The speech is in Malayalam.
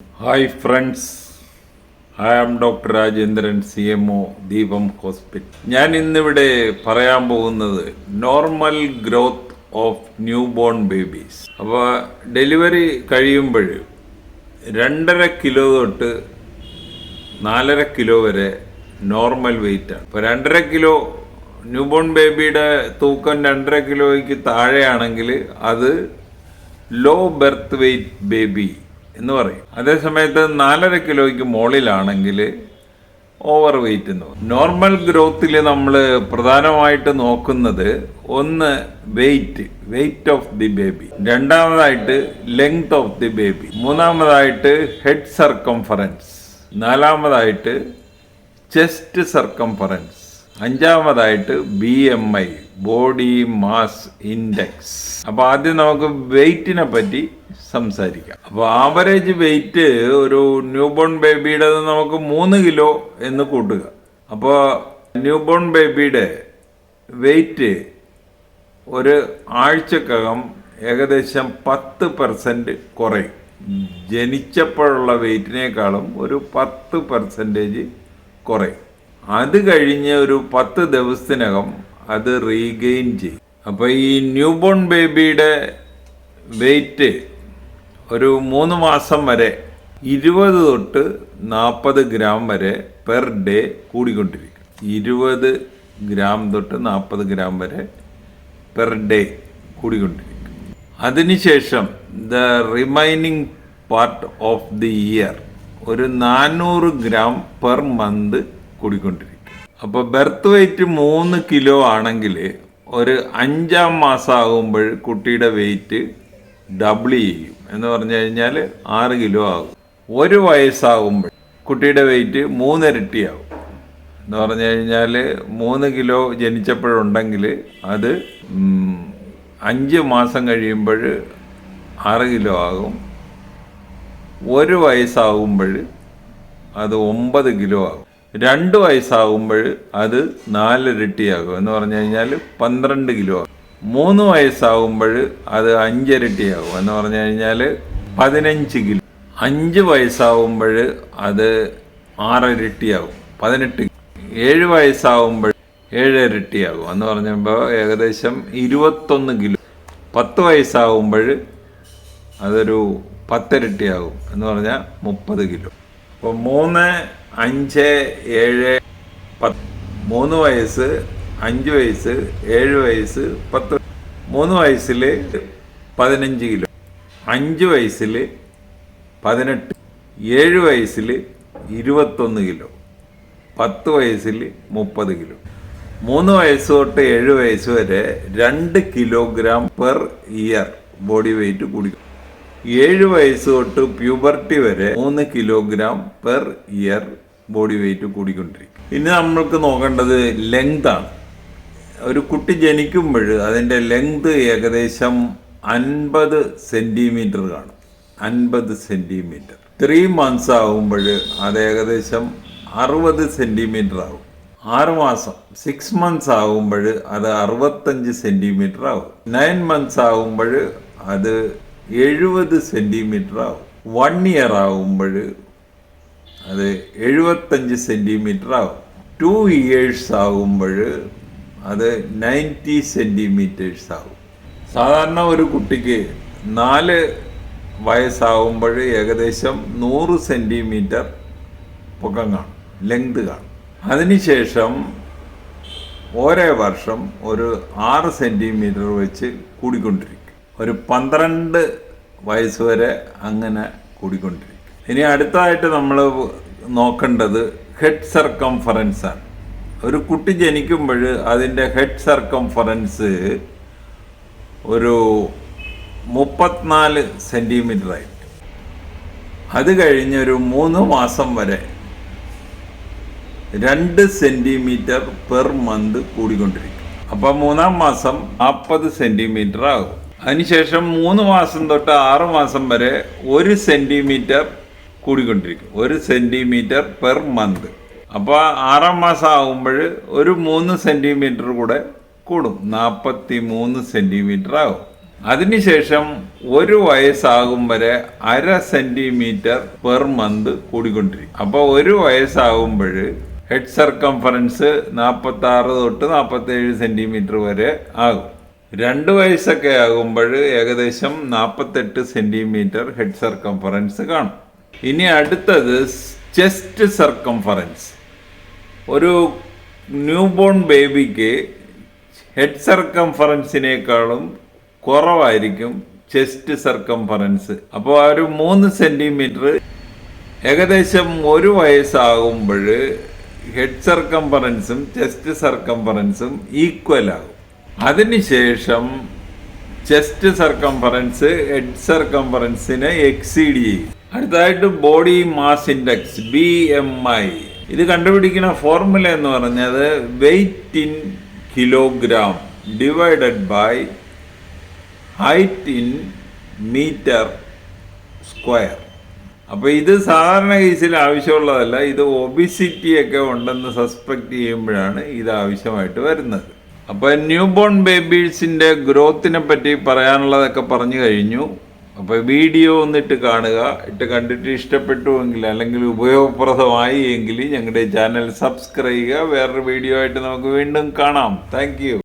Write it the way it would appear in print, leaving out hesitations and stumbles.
Hi friends, I am doctor Rajendran, CMO, Deepam hospital. ഞാൻ ഇന്നിവിടെ പറയാൻ പോകുന്നത് normal growth of new born babies. അപ്പോൾ ഡെലിവറി കഴിയുമ്പോൾ 2.5 കിലോ തൊട്ട് 4.5 കിലോ വരെ നോർമൽ വെയിറ്റാണ്. ഇപ്പോൾ 2.5 കിലോ ന്യൂ ബോൺ ബേബിയുടെ തൂക്കം 2.5 കിലോയ്ക്ക് താഴെയാണെങ്കിൽ അത് ലോ ബെർത്ത് വെയ്റ്റ് ബേബി എന്ന് പറയും. അതേസമയത്ത് 4.5 കിലോയ്ക്ക് മുകളിലാണെങ്കിൽ ഓവർ വെയ്റ്റ് എന്ന് പറയും. നോർമൽ ഗ്രോത്തിൽ നമ്മൾ പ്രധാനമായിട്ട് നോക്കുന്നത് ഒന്ന് വെയ്റ്റ് ഓഫ് ദി ബേബി, രണ്ടാമതായിട്ട് ലെങ്ത് ഓഫ് ദി ബേബി, മൂന്നാമതായിട്ട് ഹെഡ് സർക്കംഫറൻസ്, നാലാമതായിട്ട് ചെസ്റ്റ് സർക്കംഫറൻസ്, അഞ്ചാമതായിട്ട് BMI, ബോഡി മാസ് ഇൻഡെക്സ്. അപ്പോൾ ആദ്യം നമുക്ക് വെയ്റ്റിനെ പറ്റി സംസാരിക്കാം. അപ്പോൾ ആവറേജ് വെയിറ്റ് ഒരു ന്യൂബോൺ ബേബിയുടെ നമുക്ക് 3 കിലോ എന്ന് കൂട്ടുക. അപ്പോൾ ന്യൂബോൺ ബേബിയുടെ വെയിറ്റ് ഒരു ആഴ്ചക്കകം ഏകദേശം 10% കുറയും. ജനിച്ചപ്പോഴുള്ള വെയിറ്റിനേക്കാളും ഒരു 10% കുറയും. അത് കഴിഞ്ഞ് ഒരു 10 ദിവസത്തിനകം അത് റീഗെയിൻ ചെയ്യും. അപ്പോൾ ഈ ന്യൂബോൺ ബേബിയുടെ വെയിറ്റ് ഒരു 3 മാസം വരെ 20 തൊട്ട് 40 ഗ്രാം വരെ പെർ ഡേ കൂടിക്കൊണ്ടിരിക്കും. 20 ഗ്രാം തൊട്ട് 40 ഗ്രാം വരെ പെർ ഡേ കൂടിക്കൊണ്ടിരിക്കും. അതിനുശേഷം the remaining part of the year ഒരു 400 ഗ്രാം പെർ മന്ത് കൂടിക്കൊണ്ടിരിക്കും. അപ്പോൾ ബെർത്ത് വെയ്റ്റ് 3 കിലോ ആണെങ്കിൽ ഒരു 5-ാം മാസം ആകുമ്പോൾ കുട്ടിയുടെ വെയിറ്റ് ഡബിൾ ചെയ്യും. എന്ന് പറഞ്ഞു കഴിഞ്ഞാൽ 6 കിലോ ആകും. 1 വയസ്സാകുമ്പോൾ കുട്ടിയുടെ വെയിറ്റ് 3 ഇരട്ടിയാകും. എന്ന് പറഞ്ഞു കഴിഞ്ഞാൽ 3 കിലോ ജനിച്ചപ്പോഴുണ്ടെങ്കിൽ അത് 5 മാസം കഴിയുമ്പോൾ 6 കിലോ ആകും. 1 വയസ്സാകുമ്പോൾ അത് 9 കിലോ ആകും. 2 വയസ്സാകുമ്പോൾ അത് 4 ഇരട്ടിയാകും. എന്ന് പറഞ്ഞു കഴിഞ്ഞാൽ 12 കിലോ ആകും. 3 വയസ്സാകുമ്പോൾ അത് 5 ഇരട്ടിയാകും. എന്ന് പറഞ്ഞു കഴിഞ്ഞാൽ 15 കിലോ. 5 വയസ്സാകുമ്പോൾ അത് 6 ഇരട്ടിയാകും, 18. 7 വയസ്സാകുമ്പോൾ 7 ഇരട്ടിയാകും. എന്ന് പറഞ്ഞപ്പോൾ ഏകദേശം 21 കിലോ. 10 വയസ്സാകുമ്പോൾ അതൊരു 10 ഇരട്ടിയാകും. എന്ന് പറഞ്ഞാൽ 30 കിലോ. അപ്പോൾ 3, 5, 7, 10. 3 വയസ്സ്, 5 വയസ്സ്, 7 വയസ്സ്, 10. 3 വയസ്സിൽ 15 കിലോ, 5 വയസ്സിൽ 18, 7 വയസ്സിൽ 21 കിലോ, 10 വയസ്സിൽ 30 കിലോ. 3 വയസ്സ് തൊട്ട് 7 വയസ്സ് വരെ 2 kilogram per year body weight കൂടി. 7 വയസ്സ് തൊട്ട് പ്യൂബർട്ടി വരെ 3 kilogram per year body weight കൂടിക്കൊണ്ടിരിക്കും. ഇനി നമ്മൾക്ക് നോക്കേണ്ടത് ലെങ്ത് ആണ്. ഒരു കുട്ടി ജനിക്കുമ്പോൾ അതിൻ്റെ ലെങ്ത് ഏകദേശം 50 സെൻറ്റിമീറ്റർ കാണും. 50 സെൻറ്റിമീറ്റർ. 3 മന്ത്സ് ആകുമ്പോൾ അത് ഏകദേശം 60 സെൻറ്റിമീറ്റർ ആകും. 6 മാസം 6 മന്ത്സ് ആകുമ്പോൾ അത് 65 സെൻറ്റിമീറ്റർ ആകും. 9 മന്ത്സ് ആകുമ്പോൾ അത് 70 സെൻറ്റിമീറ്റർ ആകും. 1 ഇയർ ആകുമ്പോൾ അത് 75 സെൻറ്റിമീറ്റർ ആകും. 2 ഇയേഴ്സ് ആകുമ്പോൾ അത് 90 സെൻറ്റിമീറ്റേഴ്സ് ആകും. സാധാരണ ഒരു കുട്ടിക്ക് 4 വയസ്സാകുമ്പോൾ ഏകദേശം 100 സെൻറ്റിമീറ്റർ പൊക്കം കാണും, ലെങ്ത് കാണും. അതിനുശേഷം ഓരോ വർഷം ഒരു 6 സെൻറ്റിമീറ്റർ വെച്ച് കൂടിക്കൊണ്ടിരിക്കും. ഒരു 12 വയസ്സ് വരെ അങ്ങനെ കൂടിക്കൊണ്ടിരിക്കും. ഇനി അടുത്തതായിട്ട് നമ്മൾ നോക്കേണ്ടത് ഹെഡ് സർക്കംഫറൻസ് ആണ്. ഒരു കുട്ടി ജനിക്കുമ്പോൾ അതിൻ്റെ ഹെഡ് സർക്കംഫറൻസ് ഒരു 34 സെൻറ്റിമീറ്റർ ആയിരിക്കും. അത് കഴിഞ്ഞ് ഒരു 3 മാസം വരെ 2 സെൻറ്റിമീറ്റർ പെർ മന്ത് കൂടിക്കൊണ്ടിരിക്കും. അപ്പോൾ 3-ാം മാസം 40 സെൻറ്റിമീറ്റർ ആകും. അതിനുശേഷം 3 മാസം തൊട്ട് 6 മാസം വരെ 1 സെൻറ്റിമീറ്റർ കൂടിക്കൊണ്ടിരിക്കും. 1 centimetre per month. അപ്പോൾ 6-ാം മാസം ആകുമ്പോൾ ഒരു 3 സെൻറ്റിമീറ്റർ കൂടെ കൂടും, 43 സെൻറ്റിമീറ്റർ ആകും. അതിനുശേഷം 1 വയസ്സാകും വരെ 1/2 സെന്റിമീറ്റർ പെർ മന്ത് കൂടിക്കൊണ്ടിരിക്കും. അപ്പോൾ 1 വയസ്സാകുമ്പോൾ ഹെഡ് സർക്കംഫറൻസ് 46 തൊട്ട് 47 സെന്റിമീറ്റർ വരെ ആകും. 2 വയസ്സൊക്കെ ആകുമ്പോൾ ഏകദേശം 48 സെന്റിമീറ്റർ ഹെഡ് സർക്കംഫറൻസ് കാണും. ഇനി അടുത്തത് ചെസ്റ്റ് സർക്കംഫറൻസ്. ഒരു ന്യൂ ബോൺ ബേബിക്ക് ഹെഡ് സർക്കംഫറൻസിനേക്കാളും കുറവായിരിക്കും ചെസ്റ്റ് സർക്കംഫറൻസ്. അപ്പോൾ ആ ഒരു 3 സെന്റിമീറ്റർ ഏകദേശം 1 വയസ്സാകുമ്പോൾ ഹെഡ് സർക്കംഫറൻസും ചെസ്റ്റ് സർക്കംഫറൻസും ഈക്വൽ ആകും. അതിനുശേഷം ചെസ്റ്റ് സർക്കംഫറൻസ് ഹെഡ് സർക്കംഫറൻസിനെ എക്സീഡ് ചെയ്യും. അടുത്തതായിട്ട് ബോഡി മാസ് ഇൻഡെക്സ് BMI. ഇത് കണ്ടുപിടിക്കുന്ന ഫോർമുല എന്ന് പറഞ്ഞത് weight in kilogram divided by height in metre square. അപ്പോൾ ഇത് സാധാരണ കേസിൽ ആവശ്യമുള്ളതല്ല. ഇത് ഒബിസിറ്റി ഒക്കെ ഉണ്ടെന്ന് സസ്പെക്ട് ചെയ്യുമ്പോഴാണ് ഇത് ആവശ്യമായിട്ട് വരുന്നത്. അപ്പോൾ ന്യൂ ബോൺ ബേബീസിൻ്റെ ഗ്രോത്തിനെ പറ്റി പറയാനുള്ളതൊക്കെ പറഞ്ഞു കഴിഞ്ഞു. അപ്പോൾ വീഡിയോ ഒന്നിട്ട് കാണുക. കണ്ടിട്ട് ഇഷ്ടപ്പെട്ടുവെങ്കിൽ അല്ലെങ്കിൽ ഉപയോഗപ്രദമായി എങ്കിൽ ഞങ്ങളുടെ ചാനൽ സബ്സ്ക്രൈബ് ചെയ്യുക. വേറൊരു വീഡിയോ ആയിട്ട് നമുക്ക് വീണ്ടും കാണാം. Thank you.